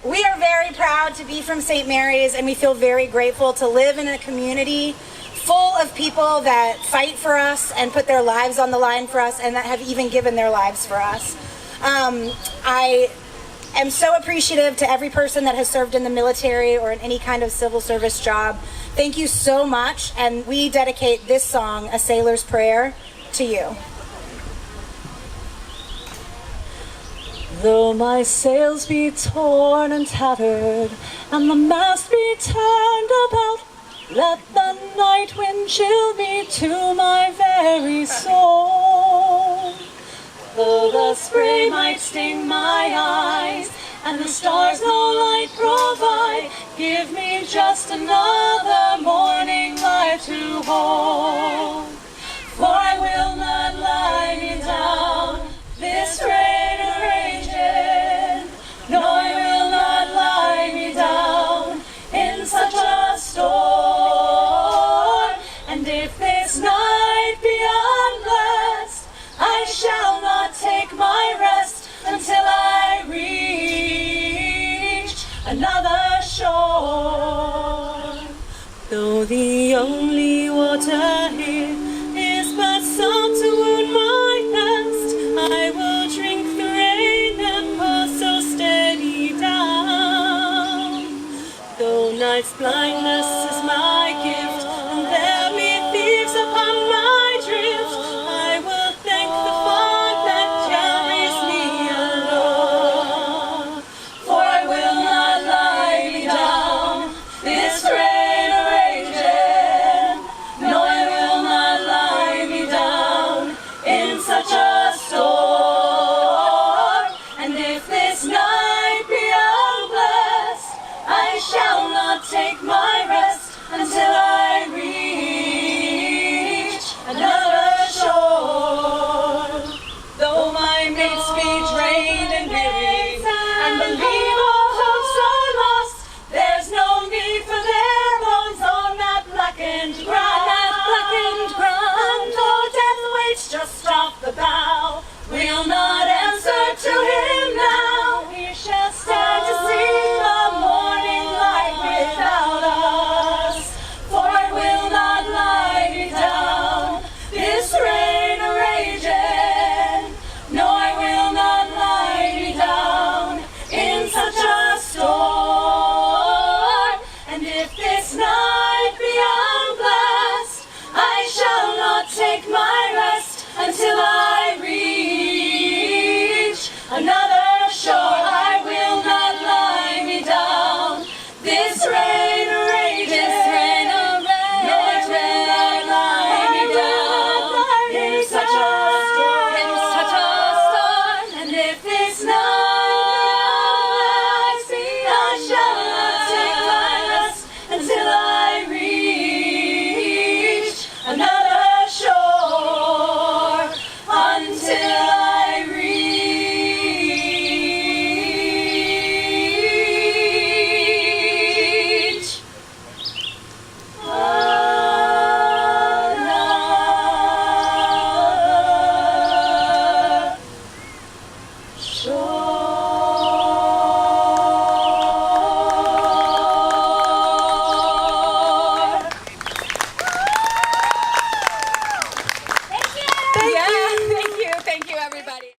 We are very proud to be from St. Mary's, and we feel very grateful to live in a community full of people that fight for us and put their lives on the line for us, and that have even given their lives for us. I am so appreciative to every person that has served in the military or in any kind of civil service job. Thank you so much, and we dedicate this song, A Sailor's Prayer, to you. Though my sails be torn and tattered, and the mast be turned about, let the night wind chill me to my very soul. Though the spray might sting my eyes, and the stars no light provide, give me just another morning light to hold. For I will not lie me down, this rain raging. No, I will not lie me down in such a storm. And if this night be unblessed, I shall not take my rest until I reach another shore. Though the only water here is but salt to wound my thirst, I will drink the rain that pours so steady down. Though night's blindness is my gift, and there be thieves upon my drift, I will thank the fog that carries me alone. For I will not lie me down, this rain raging. No, I will not lie me down in such a storm. And if this night be unblessed, I shall not take my rest until I reach another shore. Though my mates be drained and weary,